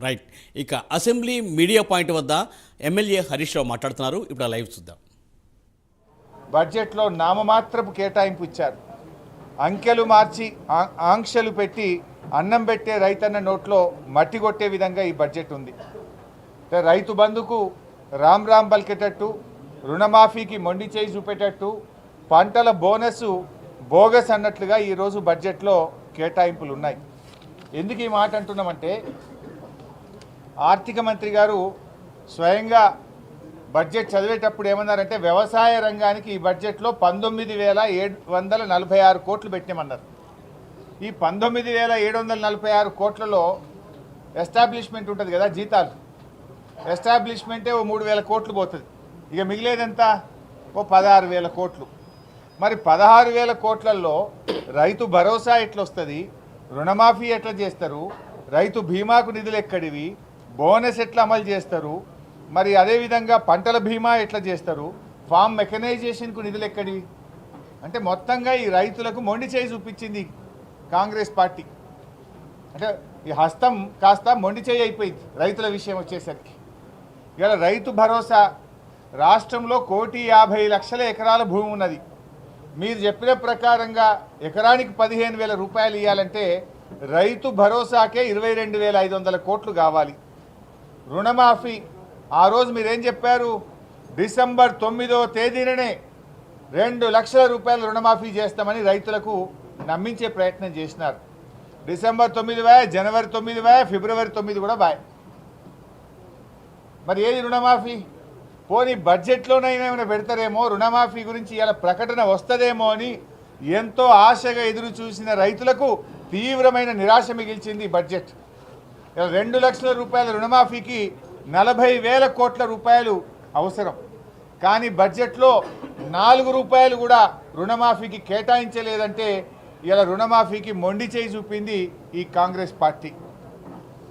Right. ఇక assembly media point వద్ద MLA Harish Rao మాట్లాడుతున్నారు. ఇప్పుడు లైవ్ చూద్దాం. బడ్జెట్లో నామమాత్రపు కేటాయింపు ఇచ్చారు. అంకెలు మార్చి ఆంక్షలు పెట్టి అన్నం పెట్టే రైతన్న నోట్లో మట్టి కొట్టే విధంగా ఈ బడ్జెట్ ఉంది. రైతు బంధుకు రామ్ రామ్ పలికేటట్టు, రుణమాఫీకి మొండి చేయి చూపేటట్టు, పంటల బోనస్ బోగస్ అన్నట్లుగా ఈరోజు బడ్జెట్లో కేటాయింపులు ఉన్నాయి. ఎందుకు ఈ మాట అంటున్నామంటే, ఆర్థిక మంత్రి గారు స్వయంగా బడ్జెట్ చదివేటప్పుడు ఏమన్నారంటే, వ్యవసాయ రంగానికి ఈ బడ్జెట్లో 19,746 కోట్లు పెట్టామన్నారు. ఈ 19,746 కోట్లలో ఎస్టాబ్లిష్మెంట్ ఉంటుంది కదా, జీతాలు, ఎస్టాబ్లిష్మెంటే ఓ 3,000 కోట్లు పోతుంది. ఇక మిగిలేదంతా ఓ 16,000 కోట్లు. మరి 16,000 కోట్లలో రైతు భరోసా ఎట్లా వస్తుంది, రుణమాఫీ ఎట్లా చేస్తారు, రైతు బీమాకు నిధులు ఎక్కడివి, బోనస్ ఎట్లా అమలు చేస్తారు, మరి అదేవిధంగా పంటల బీమా ఎట్లా చేస్తారు, ఫామ్ మెకనైజేషన్కు నిధులు ఎక్కడివి అంటే మొత్తంగా ఈ రైతులకు మొండి చేయి చూపించింది కాంగ్రెస్ పార్టీ. అంటే ఈ హస్తం కాస్త మొండి చేయి అయిపోయింది రైతుల విషయం వచ్చేసరికి. ఇవాళ రైతు భరోసా రాష్ట్రంలో 1,50,00,000 ఎకరాల భూమి ఉన్నది. మీరు చెప్పిన ప్రకారంగా ఎకరానికి 15,000 రూపాయలు ఇవ్వాలంటే రైతు భరోసాకే 22,500 కోట్లు కావాలి. రుణమాఫీ ఆ రోజు మీరేం చెప్పారు, డిసెంబర్ 9వ తేదీననే 2 లక్షల రూపాయలు రుణమాఫీ చేస్తామని రైతులకు నమ్మించే ప్రయత్నం చేసినారు. డిసెంబర్ 9 బాయ్, జనవరి 9 బాయ్, ఫిబ్రవరి 9 కూడా బాయ్. మరి ఏది రుణమాఫీ? పోనీ బడ్జెట్లోనైనా ఏమైనా పెడతారేమో, రుణమాఫీ గురించి ఇలా ప్రకటన వస్తుందేమో అని ఎంతో ఆశగా ఎదురు చూసిన రైతులకు తీవ్రమైన నిరాశ మిగిల్చింది ఈ బడ్జెట్. 2 లక్షల రూపాయల రుణమాఫీకి 40,000 కోట్ల రూపాయలు అవసరం. కానీ బడ్జెట్లో 4 రూపాయలు కూడా రుణమాఫీకి కేటాయించలేదంటే ఇలా రుణమాఫీకి మొండి చేయి చూపింది ఈ కాంగ్రెస్ పార్టీ.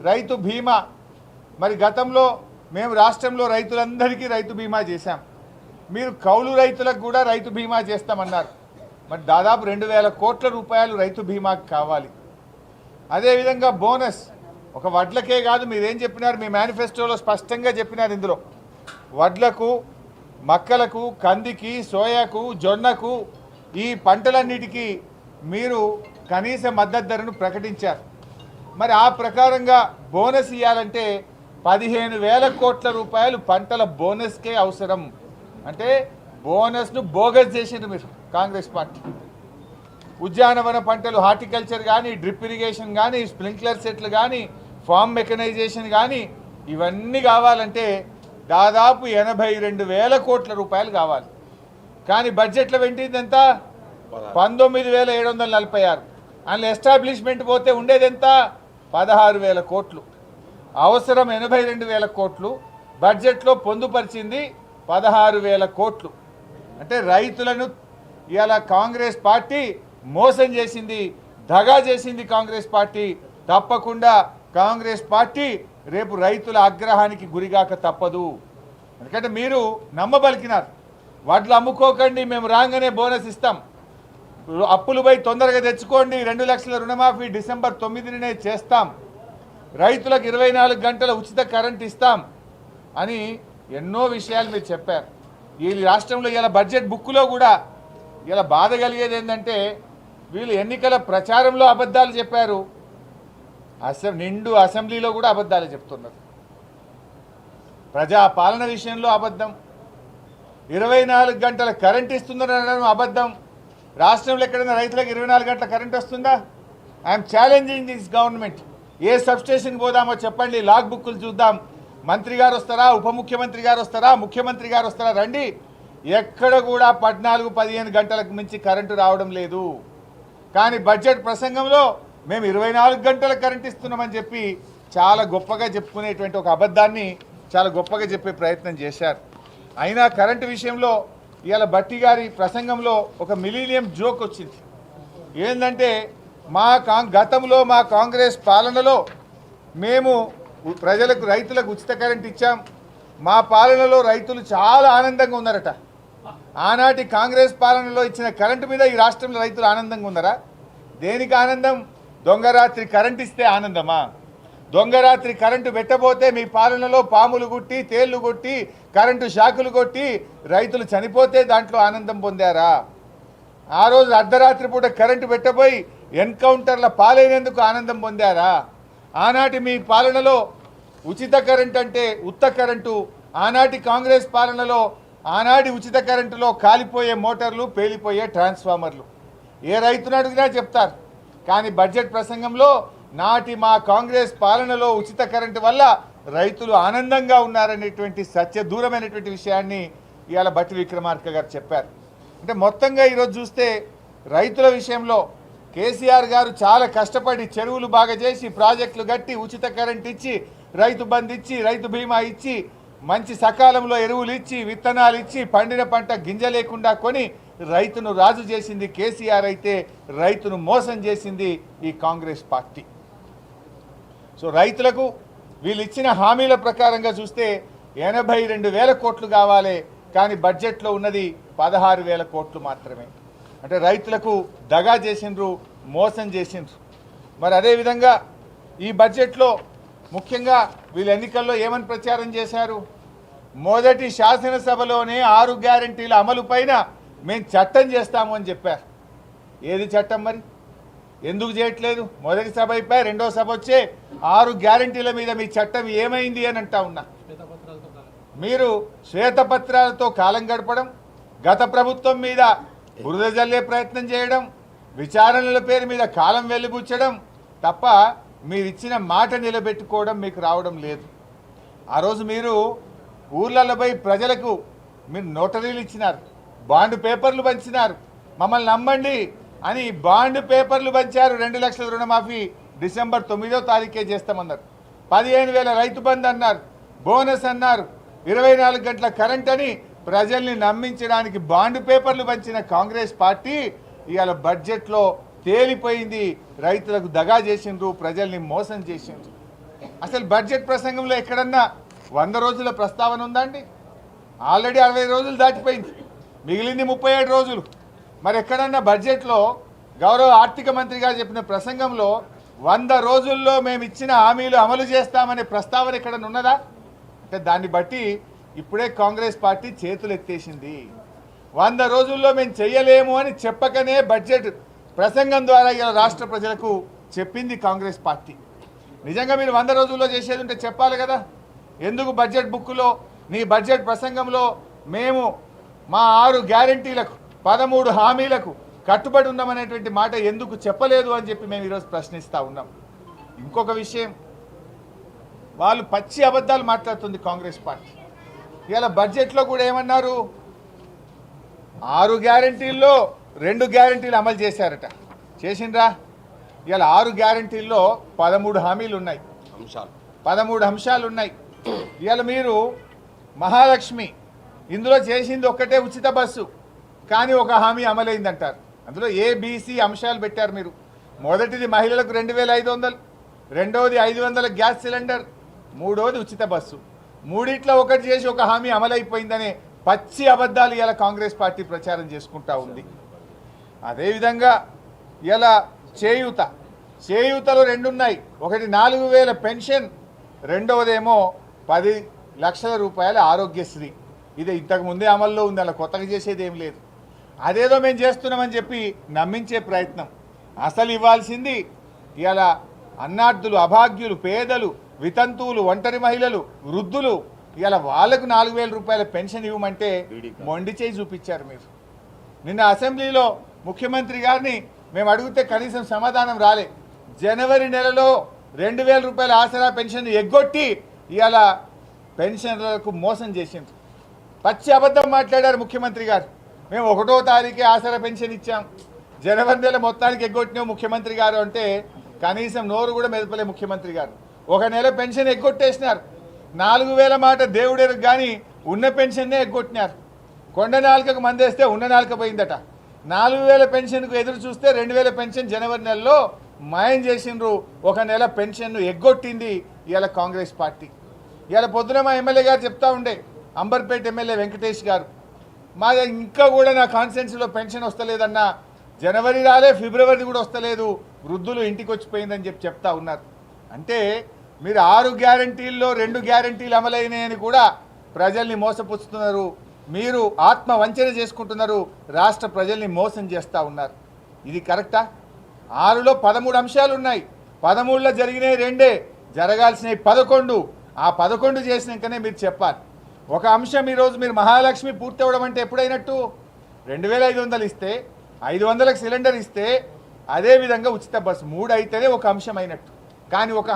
రైతు బీమా, మరి గతంలో మేము రాష్ట్రంలో రైతులందరికీ రైతు బీమా చేశాం. మీరు కౌలు రైతులకు కూడా రైతు బీమా చేస్తామన్నారు. మరి దాదాపు 2,000 కోట్ల రూపాయలు రైతు బీమాకి కావాలి. అదేవిధంగా బోనస్ ఒక వడ్లకే కాదు, మీరేం చెప్పినారు, మీ మేనిఫెస్టోలో స్పష్టంగా చెప్పినారు, ఇందులో వడ్లకు, మక్కలకు, కందికి, సోయాకు, జొన్నకు, ఈ పంటలన్నిటికీ మీరు కనీస మద్దతు ధరను ప్రకటించారు. మరి ఆ ప్రకారంగా బోనస్ ఇవ్వాలంటే 15,000 కోట్ల రూపాయలు పంటల బోనస్కే అవసరం. అంటే బోనస్ను బోగస్ చేసిండ్రు మీరు కాంగ్రెస్ పార్టీ. ఉద్యానవన పంటలు, హార్టికల్చర్ కానీ, డ్రిప్ ఇరిగేషన్ కానీ, స్ప్రింక్లర్ సెట్లు కానీ, ఫామ్ మెకనైజేషన్ కానీ, ఇవన్నీ కావాలంటే దాదాపు 82,000 కోట్ల రూపాయలు కావాలి. కానీ బడ్జెట్లో వెంటింది ఎంత? 19,746. అందులో ఎస్టాబ్లిష్మెంట్ పోతే ఉండేది ఎంత? 16,000 కోట్లు. అవసరం 82,000 కోట్లు, బడ్జెట్లో పొందుపరిచింది 16,000 కోట్లు. అంటే రైతులను ఇవాళ కాంగ్రెస్ పార్టీ మోసం చేసింది, దగా చేసింది కాంగ్రెస్ పార్టీ. తప్పకుండా కాంగ్రెస్ పార్టీ రేపు రైతుల ఆగ్రహానికి గురిగాక తప్పదు. ఎందుకంటే మీరు నమ్మబలికినారు, వడ్లు అమ్ముకోకండి, మేము రాగానే బోనస్ ఇస్తాం, అప్పులు పోయి తొందరగా తెచ్చుకోండి, 2 లక్షల రుణమాఫీ డిసెంబర్ 9నే చేస్తాం, రైతులకు 24 గంటల ఉచిత కరెంట్ ఇస్తాం అని ఎన్నో విషయాలు మీరు చెప్పారు. ఈ రాష్ట్రంలో ఇలా బడ్జెట్ బుక్లో కూడా ఇలా బాధ కలిగేది ఏంటంటే, వీళ్ళు ఎన్నికల ప్రచారంలో అబద్ధాలు చెప్పారు, నిండు అసెంబ్లీలో కూడా అబద్ధాలు చెప్తున్నారు. ప్రజా పాలన విషయంలో అబద్ధం, 24 గంటల కరెంట్ ఇస్తుందనడం అబద్ధం. రాష్ట్రంలో ఎక్కడైనా రైతులకు 24 గంటల కరెంట్ వస్తుందా? I'm challenging this government. ఏ సబ్స్టేషన్కి పోదామో చెప్పండి, లాగ్ బుక్కులు చూద్దాం. మంత్రి గారు వస్తారా, ఉప ముఖ్యమంత్రి గారు వస్తారా, ముఖ్యమంత్రి గారు వస్తారా, రండి. ఎక్కడ కూడా 14-15 గంటలకు మించి కరెంటు రావడం లేదు. కానీ బడ్జెట్ ప్రసంగంలో మేము 24 గంటల కరెంట్ ఇస్తున్నామని చెప్పి చాలా గొప్పగా చెప్పుకునేటువంటి ఒక అబద్ధాన్ని చాలా గొప్పగా చెప్పే ప్రయత్నం చేశారు. అయినా కరెంటు విషయంలో ఇవాళ భట్టి గారి ప్రసంగంలో ఒక మిలీనియం జోక్ వచ్చింది. ఏంటంటే, గతంలో మా కాంగ్రెస్ పాలనలో మేము ప్రజలకు, రైతులకు ఉచిత కరెంట్ ఇచ్చాం, మా పాలనలో రైతులు చాలా ఆనందంగా ఉన్నారట. ఆనాటి కాంగ్రెస్ పాలనలో ఇచ్చిన కరెంటు మీద ఈ రాష్ట్రంలో రైతులు ఆనందంగా ఉన్నారా? దేనికి ఆనందం? దొంగరాత్రి కరెంట్ ఇస్తే ఆనందమా? దొంగరాత్రి కరెంటు పెట్టబోతే మీ పాలనలో పాములు గుట్టి తేళ్లు కొట్టి కరెంటు షాకులు కొట్టి రైతులు చనిపోతే దాంట్లో ఆనందం పొందారా? ఆ రోజు అర్ధరాత్రి పూట కరెంటు పెట్టబోయి ఎన్కౌంటర్ల పాలైనందుకు ఆనందం పొందారా? ఆనాటి మీ పాలనలో ఉచిత కరెంట్ అంటే ఉత్త కరెంటు, ఆనాటి కాంగ్రెస్ పాలనలో ఆనాటి ఉచిత కరెంటులో కాలిపోయే మోటార్లు, పేలిపోయే ట్రాన్స్ఫార్మర్లు ఏ రైతును అడిగినా చెప్తారు. కానీ బడ్జెట్ ప్రసంగంలో నాటి మా కాంగ్రెస్ పాలనలో ఉచిత కరెంటు వల్ల రైతులు ఆనందంగా ఉన్నారనేటువంటి సత్య దూరమైనటువంటి విషయాన్ని ఇవాళ బట్టి విక్రమార్క గారు చెప్పారు. అంటే మొత్తంగా ఈరోజు చూస్తే రైతుల విషయంలో కేసీఆర్ గారు చాలా కష్టపడి చెరువులు బాగా చేసి ప్రాజెక్టులు కట్టి ఉచిత కరెంట్ ఇచ్చి రైతు బంధు ఇచ్చి రైతు బీమా ఇచ్చి మంచి సకాలంలో ఎరువులు ఇచ్చి విత్తనాలు ఇచ్చి పండిన పంట గింజ లేకుండా కొని రైతును రాజు చేసింది కేసీఆర్ అయితే రైతును మోసం చేసింది ఈ కాంగ్రెస్ పార్టీ. సో రైతులకు వీళ్ళు ఇచ్చిన హామీల ప్రకారంగా చూస్తే 82,000 కోట్లు కావాలి, కానీ బడ్జెట్లో ఉన్నది 16,000 కోట్లు మాత్రమే. అంటే రైతులకు దగా చేసిండ్రు, మోసం చేసిండ్రు. మరి అదేవిధంగా ఈ బడ్జెట్లో ముఖ్యంగా వీళ్ళు ఎన్నికల్లో ఏమని ప్రచారం చేశారు? మొదటి శాసనసభలోనే 6 గ్యారంటీల అమలు పైన మేము చట్టం చేస్తాము అని చెప్పారు. ఏది చట్టం మరి? ఎందుకు చేయట్లేదు? మొదటి సభ అయిపోయి రెండో సభ వచ్చే 6 గ్యారంటీల మీద మీ చట్టం ఏమైంది అని అంటా ఉన్నా. మీరు శ్వేతపత్రాలతో కాలం గడపడం, గత ప్రభుత్వం మీద బురద జల్లే ప్రయత్నం చేయడం, విచారణల పేరు మీద కాలం వెలిబుచ్చడం తప్ప మీరు ఇచ్చిన మాట నిలబెట్టుకోవడం మీకు రావడం లేదు. ఆ రోజు మీరు ఊర్లలో పోయి ప్రజలకు మీరు నోటరీలు ఇచ్చినారు, బాండ్ పేపర్లు పంచినారు, మమ్మల్ని నమ్మండి అని బాండ్ పేపర్లు పంచారు. 2 లక్షల రుణమాఫీ డిసెంబర్ 9వ తారీఖే చేస్తామన్నారు. 15,000 రైతు బంధు అన్నారు, బోనస్ అన్నారు, 24 గంటల కరెంట్ అని ప్రజల్ని నమ్మించడానికి బాండ్ పేపర్లు పంచిన కాంగ్రెస్ పార్టీ ఇవాళ బడ్జెట్లో తేలిపోయింది. రైతులకు దగా చేసిండ్రు, ప్రజల్ని మోసం చేసిండ్రు. అసలు బడ్జెట్ ప్రసంగంలో ఎక్కడన్నా 100 రోజుల ప్రస్తావన ఉందా అండి? ఆల్రెడీ 60 రోజులు దాటిపోయింది, మిగిలింది 37 రోజులు. మరి ఎక్కడన్నా బడ్జెట్లో గౌరవ ఆర్థిక మంత్రి గారు చెప్పిన ప్రసంగంలో 100 రోజుల్లో మేము ఇచ్చిన హామీలు అమలు చేస్తామనే ప్రస్తావన ఎక్కడన్నా ఉన్నదా? అంటే దాన్ని బట్టి ఇప్పుడే కాంగ్రెస్ పార్టీ చేతులు ఎత్తేసింది. 100 రోజుల్లో మేము చెయ్యలేము అని చెప్పకనే బడ్జెట్ ప్రసంగం ద్వారా ఇలా రాష్ట్ర ప్రజలకు చెప్పింది కాంగ్రెస్ పార్టీ. నిజంగా మీరు 100 రోజుల్లో చేసేది ఉంటే చెప్పాలి కదా. ఎందుకు బడ్జెట్ బుక్లో నీ బడ్జెట్ ప్రసంగంలో మేము మా 6 గ్యారంటీలకు 13 హామీలకు కట్టుబడి ఉన్నామనేటువంటి మాట ఎందుకు చెప్పలేదు అని చెప్పి మేము ఈరోజు ప్రశ్నిస్తూ ఉన్నాం. ఇంకొక విషయం, వాళ్ళు పచ్చి అబద్ధాలు మాట్లాడుతుంది కాంగ్రెస్ పార్టీ. ఇలా బడ్జెట్లో కూడా ఏమన్నారు? 6 గ్యారంటీల్లో 2 గ్యారంటీలు అమలు చేశారట. చేసిండ్రా? ఇలా 6 గ్యారంటీల్లో 13 హామీలు ఉన్నాయి, 13 అంశాలు ఉన్నాయి. ఇవాళ మీరు మహాలక్ష్మి ఇందులో చేసింది ఒక్కటే ఉచిత బస్సు, కానీ ఒక హామీ అమలైందంటారు. అందులో ఏబిసి అంశాలు పెట్టారు మీరు. మొదటిది మహిళలకు 2,500, రెండవది 500 గ్యాస్ సిలిండర్, మూడవది ఉచిత బస్సు. మూడిట్లో ఒకటి చేసి ఒక హామీ అమలైపోయిందనే పచ్చి అబద్ధాలు ఇలా కాంగ్రెస్ పార్టీ ప్రచారం చేసుకుంటా ఉంది. అదేవిధంగా ఇలా చేయూతలో 2 ఉన్నాయి. ఒకటి 4,000 పెన్షన్, రెండవదేమో 10 లక్షల రూపాయల ఆరోగ్యశ్రీ. ఇది ఇంతకుముందే అమల్లో ఉంది, అలా కొత్తగా చేసేది ఏం లేదు. అదేదో మేము చేస్తున్నామని చెప్పి నమ్మించే ప్రయత్నం. అసలు ఇవ్వాల్సింది ఇలా అన్నార్థులు, అభాగ్యులు, పేదలు, వితంతువులు, ఒంటరి మహిళలు, వృద్ధులు, ఇలా వాళ్ళకు 4,000 రూపాయల పెన్షన్ ఇవ్వమంటే మొండి చేయి చూపించారు మీరు. నిన్న అసెంబ్లీలో ముఖ్యమంత్రి గారిని మేము అడిగితే కనీసం సమాధానం రాలే. జనవరి నెలలో 2,000 రూపాయల ఆసరా పెన్షన్ ఎగ్గొట్టి ఇలా పెన్షన్లకు మోసం చేసిండ్రు. పచ్చి అబద్ధం మాట్లాడారు ముఖ్యమంత్రి గారు. మేము 1వ తారీఖే ఆసరా పెన్షన్ ఇచ్చాం, జనవరి నెల మొత్తానికి ఎగ్గొట్టినాం ముఖ్యమంత్రి గారు అంటే కనీసం నోరు కూడా మెదపలే ముఖ్యమంత్రి గారు. 1 నెల పెన్షన్ ఎగ్గొట్టేసినారు. 4,000 మాట దేవుడేరకు కానీ ఉన్న పెన్షన్నే ఎగ్గొట్టినారు. కొండ నాలుకకు మందేస్తే ఉన్న నాలుక పోయిందట. 4,000 పెన్షన్కు ఎదురు చూస్తే 2,000 పెన్షన్ జనవరి నెలలో మాయం చేసిండ్రు. 1 నెల పెన్షన్ను ఎగ్గొట్టింది ఇలా కాంగ్రెస్ పార్టీ. ఇలా పొద్దున మా ఎమ్మెల్యే గారు చెప్తా ఉండే, అంబర్పేట ఎమ్మెల్యే వెంకటేష్ గారు, మా ఇంకా కూడా నా కాన్స్టిట్యున్సీలో పెన్షన్ వస్తలేదన్నా, జనవరి రాలే, ఫిబ్రవరి కూడా వస్తలేదు, వృద్ధులు ఇంటికి వచ్చిపోయిందని చెప్తా ఉన్నారు. అంటే మీరు 6 గ్యారంటీల్లో 2 గ్యారంటీలు అమలైనాయని కూడా ప్రజల్ని మోసపుచ్చుతున్నారు. మీరు ఆత్మ వంచన చేసుకుంటున్నారు, రాష్ట్ర ప్రజల్ని మోసం చేస్తూ ఉన్నారు. ఇది కరెక్టా? 6లో 13 అంశాలు ఉన్నాయి, 13లో జరిగినాయి 2, జరగాల్సినవి 11. ఆ 11 చేసినాకనే మీరు చెప్పాలి. ఒక అంశం ఈరోజు మీరు మహాలక్ష్మి పూర్తి అవ్వడం అంటే ఎప్పుడైనట్టు? 2500 ఇస్తే 500లకు సిలిండర్ ఇస్తే అదేవిధంగా ఉచిత బస్సు 3 అయితేనే ఒక అంశం అయినట్టు. కానీ ఒక